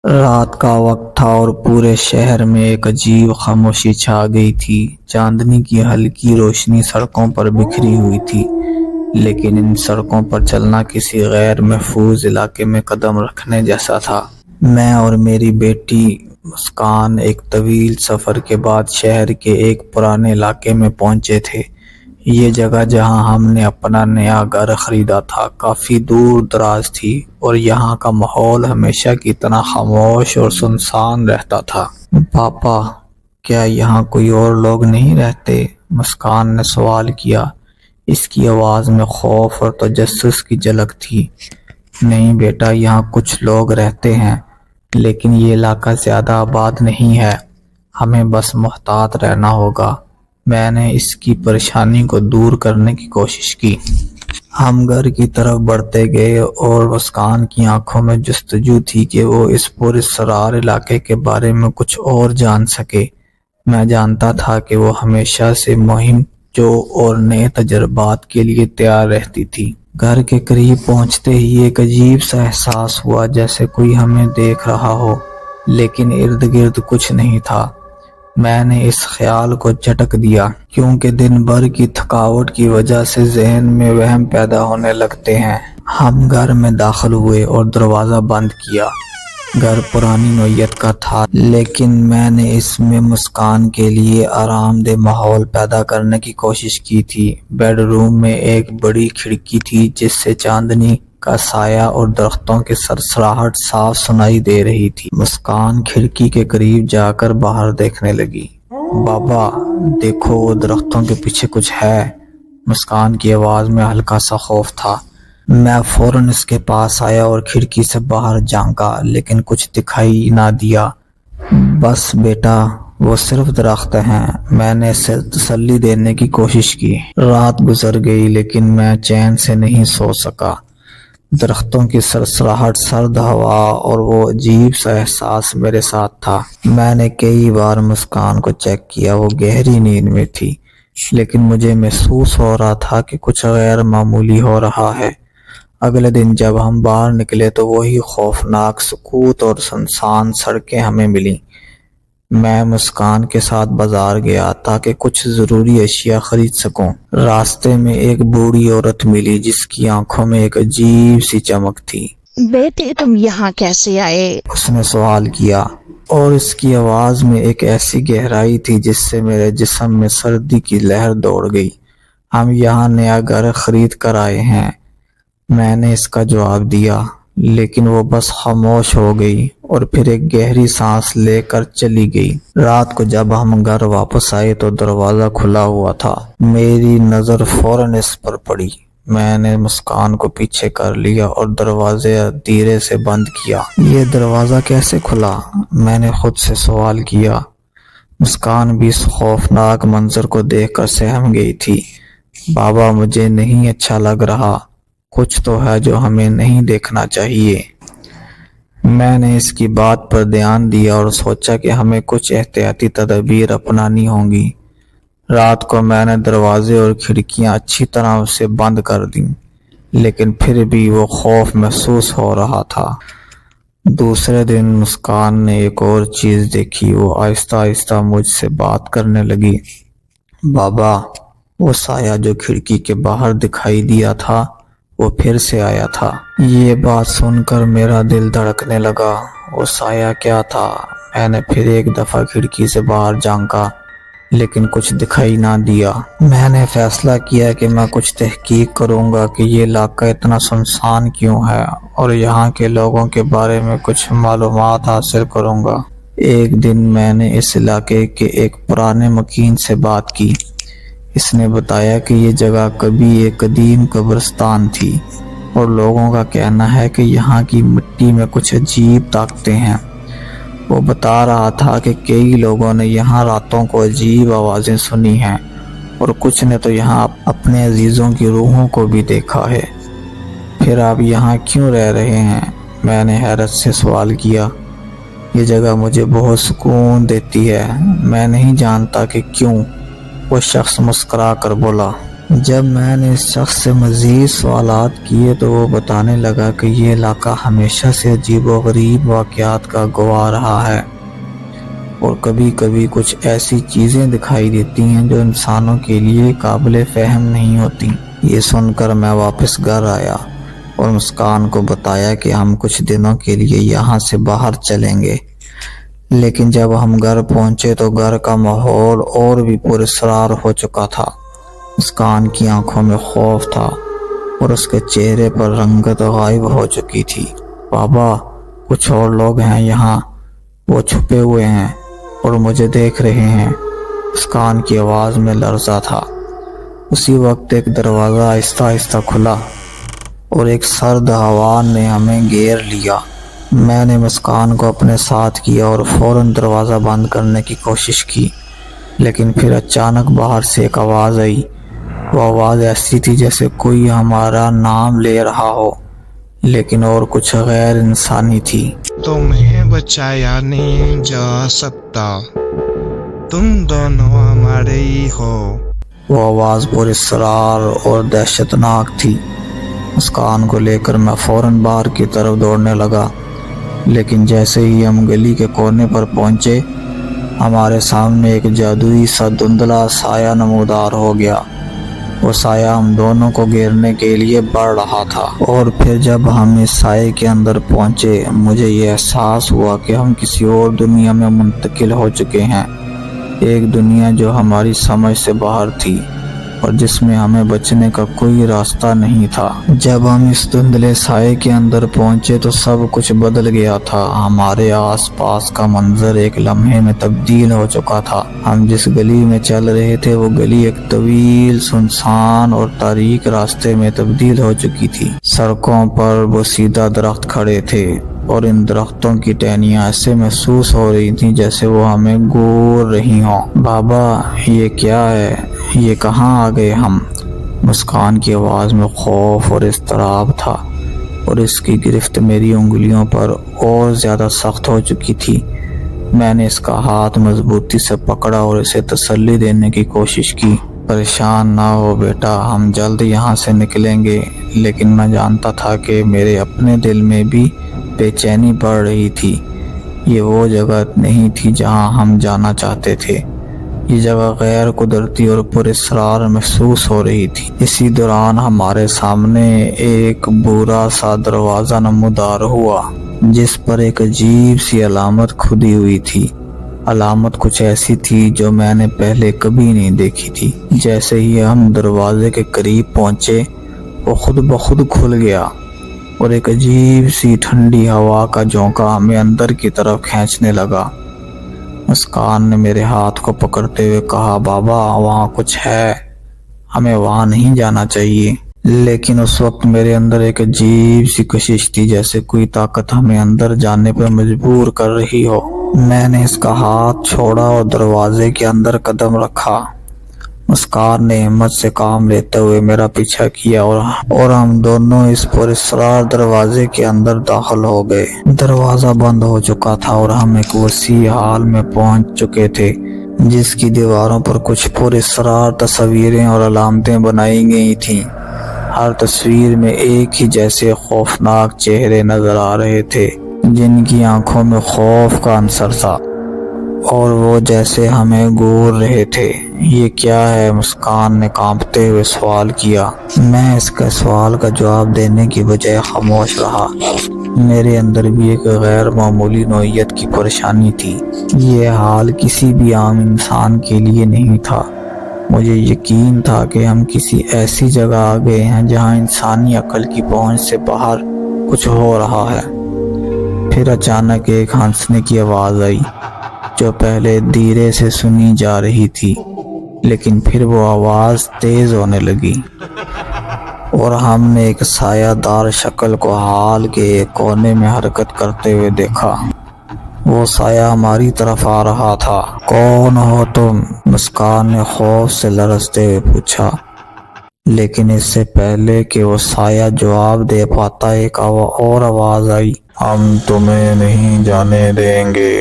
رات کا وقت تھا اور پورے شہر میں ایک عجیب خاموشی چھا گئی تھی۔ چاندنی کی ہلکی روشنی سڑکوں پر بکھری ہوئی تھی، لیکن ان سڑکوں پر چلنا کسی غیر محفوظ علاقے میں قدم رکھنے جیسا تھا۔ میں اور میری بیٹی مسکان ایک طویل سفر کے بعد شہر کے ایک پرانے علاقے میں پہنچے تھے۔ یہ جگہ جہاں ہم نے اپنا نیا گھر خریدا تھا کافی دور دراز تھی، اور یہاں کا ماحول ہمیشہ کی طرح خاموش اور سنسان رہتا تھا۔ پاپا، کیا یہاں کوئی اور لوگ نہیں رہتے؟ مسکان نے سوال کیا۔ اس کی آواز میں خوف اور تجسس کی جھلک تھی۔ نہیں بیٹا، یہاں کچھ لوگ رہتے ہیں، لیکن یہ علاقہ زیادہ آباد نہیں ہے۔ ہمیں بس محتاط رہنا ہوگا۔ میں نے اس کی پریشانی کو دور کرنے کی کوشش کی۔ ہم گھر کی طرف بڑھتے گئے اور مسکان کی آنکھوں میں جستجو تھی کہ وہ اس پراسرار علاقے کے بارے میں کچھ اور جان سکے۔ میں جانتا تھا کہ وہ ہمیشہ سے مہم جو اور نئے تجربات کے لیے تیار رہتی تھی۔ گھر کے قریب پہنچتے ہی ایک عجیب سا احساس ہوا، جیسے کوئی ہمیں دیکھ رہا ہو، لیکن ارد گرد کچھ نہیں تھا۔ میں نے اس خیال کو جھٹک دیا، کیونکہ دن بھر کی تھکاوٹ کی وجہ سے ذہن میں وہم پیدا ہونے لگتے ہیں۔ ہم گھر میں داخل ہوئے اور دروازہ بند کیا۔ گھر پرانی نوعیت کا تھا، لیکن میں نے اس میں مسکان کے لیے آرام دہ ماحول پیدا کرنے کی کوشش کی تھی۔ بیڈ روم میں ایک بڑی کھڑکی تھی جس سے چاندنی کا سایہ اور درختوں کی سرسراہٹ صاف سنائی دے رہی تھی۔ مسکان کھڑکی کے قریب جا کر باہر دیکھنے لگی۔ بابا دیکھو، وہ درختوں کے پیچھے کچھ ہے۔ مسکان کی آواز میں ہلکا سا خوف تھا۔ میں فوراً اس کے پاس آیا اور کھڑکی سے باہر جھانکا، لیکن کچھ دکھائی نہ دیا۔ بس بیٹا، وہ صرف درخت ہیں، میں نے اسے تسلی دینے کی کوشش کی۔ رات گزر گئی، لیکن میں چین سے نہیں سو سکا۔ درختوں کی سرسراہٹ، سرد ہوا اور وہ عجیب سا احساس میرے ساتھ تھا۔ میں نے کئی بار مسکان کو چیک کیا، وہ گہری نیند میں تھی، لیکن مجھے محسوس ہو رہا تھا کہ کچھ غیر معمولی ہو رہا ہے۔ اگلے دن جب ہم باہر نکلے تو وہی خوفناک سکوت اور سنسان سڑکیں ہمیں ملیں۔ میں مسکان کے ساتھ بازار گیا تاکہ کچھ ضروری اشیاء خرید سکوں۔ راستے میں ایک بوڑھی عورت ملی جس کی آنکھوں میں ایک عجیب سی چمک تھی۔ بیٹے، تم یہاں کیسے آئے؟ اس نے سوال کیا، اور اس کی آواز میں ایک ایسی گہرائی تھی جس سے میرے جسم میں سردی کی لہر دوڑ گئی۔ ہم یہاں نیا گھر خرید کر آئے ہیں، میں نے اس کا جواب دیا، لیکن وہ بس خاموش ہو گئی اور پھر ایک گہری سانس لے کر چلی گئی۔ رات کو جب ہم گھر واپس آئے تو دروازہ کھلا ہوا تھا۔ میری نظر فوراً اس پر پڑی۔ میں نے مسکان کو پیچھے کر لیا اور دروازے دھیرے سے بند کیا۔ یہ دروازہ کیسے کھلا؟ میں نے خود سے سوال کیا۔ مسکان بھی اس خوفناک منظر کو دیکھ کر سہم گئی تھی۔ بابا، مجھے نہیں اچھا لگ رہا، کچھ تو ہے جو ہمیں نہیں دیکھنا چاہیے۔ میں نے اس کی بات پر دھیان دیا اور سوچا کہ ہمیں کچھ احتیاطی تدابیر اپنانی ہوں گی۔ رات کو میں نے دروازے اور کھڑکیاں اچھی طرح سے بند کر دیں، لیکن پھر بھی وہ خوف محسوس ہو رہا تھا۔ دوسرے دن مسکان نے ایک اور چیز دیکھی۔ وہ آہستہ آہستہ مجھ سے بات کرنے لگی۔ بابا، وہ سایہ جو کھڑکی کے باہر دکھائی دیا تھا، وہ پھر سے آیا تھا۔ یہ بات سن کر میرا دل دھڑکنے لگا۔ وہ سایہ کیا تھا؟ میں نے پھر ایک دفعہ کھڑکی سے باہر جھانکا، لیکن کچھ دکھائی نہ دیا۔ میں نے فیصلہ کیا کہ میں کچھ تحقیق کروں گا کہ یہ علاقہ اتنا سنسان کیوں ہے، اور یہاں کے لوگوں کے بارے میں کچھ معلومات حاصل کروں گا۔ ایک دن میں نے اس علاقے کے ایک پرانے مکین سے بات کی۔ اس نے بتایا کہ یہ جگہ کبھی ایک قدیم قبرستان تھی، اور لوگوں کا کہنا ہے کہ یہاں کی مٹی میں کچھ عجیب طاقتیں ہیں۔ وہ بتا رہا تھا کہ کئی لوگوں نے یہاں راتوں کو عجیب آوازیں سنی ہیں، اور کچھ نے تو یہاں اپنے عزیزوں کی روحوں کو بھی دیکھا ہے۔ پھر آپ یہاں کیوں رہ رہے ہیں؟ میں نے حیرت سے سوال کیا۔ یہ جگہ مجھے بہت سکون دیتی ہے، میں نہیں جانتا کہ کیوں، وہ شخص مسکرا کر بولا۔ جب میں نے اس شخص سے مزید سوالات کیے تو وہ بتانے لگا کہ یہ علاقہ ہمیشہ سے عجیب و غریب واقعات کا گواہ رہا ہے اور کبھی کبھی کچھ ایسی چیزیں دکھائی دیتی ہیں جو انسانوں کے لیے قابل فہم نہیں ہوتی۔ یہ سن کر میں واپس گھر آیا اور مسکان کو بتایا کہ ہم کچھ دنوں کے لیے یہاں سے باہر چلیں گے، لیکن جب ہم گھر پہنچے تو گھر کا ماحول اور بھی پراسرار ہو چکا تھا۔ مسکان کی آنکھوں میں خوف تھا اور اس کے چہرے پر رنگت غائب ہو چکی تھی۔ بابا، کچھ اور لوگ ہیں یہاں، وہ چھپے ہوئے ہیں اور مجھے دیکھ رہے ہیں۔ مسکان کی آواز میں لرزہ تھا۔ اسی وقت ایک دروازہ آہستہ آہستہ کھلا اور ایک سرد ہوا نے ہمیں گھیر لیا۔ میں نے مسکان کو اپنے ساتھ کیا اور فوراً دروازہ بند کرنے کی کوشش کی، لیکن پھر اچانک باہر سے ایک آواز آئی۔ وہ آواز ایسی تھی جیسے کوئی ہمارا نام لے رہا ہو، لیکن اور کچھ غیر انسانی تھی۔ تمہیں بچایا نہیں جا سکتا، تم دونوں ہمارے ہی ہو۔ وہ آواز پراسرار اور دہشتناک تھی۔ مسکان کو لے کر میں فوراً باہر کی طرف دوڑنے لگا، لیکن جیسے ہی ہم گلی کے کونے پر پہنچے، ہمارے سامنے ایک جادوئی سا دھندلا سایہ نمودار ہو گیا۔ وہ سایہ ہم دونوں کو گھیرنے کے لیے بڑھ رہا تھا، اور پھر جب ہم اس سائے کے اندر پہنچے مجھے یہ احساس ہوا کہ ہم کسی اور دنیا میں منتقل ہو چکے ہیں، ایک دنیا جو ہماری سمجھ سے باہر تھی اور جس میں ہمیں بچنے کا کوئی راستہ نہیں تھا۔ جب ہم اس دھندلے سائے کے اندر پہنچے تو سب کچھ بدل گیا تھا۔ ہمارے آس پاس کا منظر ایک لمحے میں تبدیل ہو چکا تھا۔ ہم جس گلی میں چل رہے تھے وہ گلی ایک طویل، سنسان اور تاریک راستے میں تبدیل ہو چکی تھی۔ سڑکوں پر بوسیدہ درخت کھڑے تھے اور ان درختوں کی ٹہنیاں ایسے محسوس ہو رہی تھیں جیسے وہ ہمیں گور رہی ہوں۔ بابا، یہ کیا ہے؟ یہ کہاں آ گئے ہم؟ مسکان کی آواز میں خوف اور اضطراب تھا اور اس کی گرفت میری انگلیوں پر اور زیادہ سخت ہو چکی تھی۔ میں نے اس کا ہاتھ مضبوطی سے پکڑا اور اسے تسلی دینے کی کوشش کی۔ پریشان نہ ہو بیٹا، ہم جلد یہاں سے نکلیں گے۔ لیکن میں جانتا تھا کہ میرے اپنے دل میں بھی بے چینی بڑھ رہی تھی۔ یہ وہ جگہ نہیں تھی جہاں ہم جانا چاہتے تھے۔ یہ جگہ غیر قدرتی اور پراسرار محسوس ہو رہی تھی۔ اسی دوران ہمارے سامنے ایک بھورا سا دروازہ نمودار ہوا جس پر ایک عجیب سی علامت کھدی ہوئی تھی۔ علامت کچھ ایسی تھی جو میں نے پہلے کبھی نہیں دیکھی تھی۔ جیسے ہی ہم دروازے کے قریب پہنچے وہ خود بخود کھل گیا اور ایک عجیب سی ٹھنڈی ہوا کا جھونکا ہمیں اندر کی طرف کھینچنے لگا۔ مسکان نے میرے ہاتھ کو پکڑتے ہوئے کہا، بابا وہاں کچھ ہے، ہمیں وہاں نہیں جانا چاہیے۔ لیکن اس وقت میرے اندر ایک عجیب سی کشش تھی، جیسے کوئی طاقت ہمیں اندر جانے پر مجبور کر رہی ہو۔ میں نے اس کا ہاتھ چھوڑا اور دروازے کے اندر قدم رکھا۔ مسکان نے ہمت سے کام لیتے ہوئے میرا پیچھا کیا اور ہم دونوں اس پراسرار دروازے کے اندر داخل ہو گئے۔ دروازہ بند ہو چکا تھا اور ہم ایک وسیع ہال میں پہنچ چکے تھے جس کی دیواروں پر کچھ پراسرار تصویریں اور علامتیں بنائی گئی تھیں۔ ہر تصویر میں ایک ہی جیسے خوفناک چہرے نظر آ رہے تھے جن کی آنکھوں میں خوف کا عنصر تھا اور وہ جیسے ہمیں گور رہے تھے۔ یہ کیا ہے؟ مسکان نے کانپتے ہوئے سوال کیا۔ میں اس کا سوال کا جواب دینے کی بجائے خاموش رہا۔ میرے اندر بھی ایک غیر معمولی نوعیت کی پریشانی تھی۔ یہ حال کسی بھی عام انسان کے لیے نہیں تھا۔ مجھے یقین تھا کہ ہم کسی ایسی جگہ آ گئے ہیں جہاں انسانی عقل کی پہنچ سے باہر کچھ ہو رہا ہے۔ پھر اچانک ایک ہنسنے کی آواز آئی جو پہلے دھیرے سے سنی جا رہی تھی، لیکن پھر وہ آواز تیز ہونے لگی اور ہم نے ایک سایہ دار شکل کو ہال کے ایک کونے میں حرکت کرتے ہوئے دیکھا۔ وہ سایہ ہماری طرف آ رہا تھا۔ کون ہو تم؟ مسکان نے خوف سے لرزتے ہوئے پوچھا، لیکن اس سے پہلے کہ وہ سایہ جواب دے پاتا ایک اور آواز آئی، ہم تمہیں نہیں جانے دیں گے۔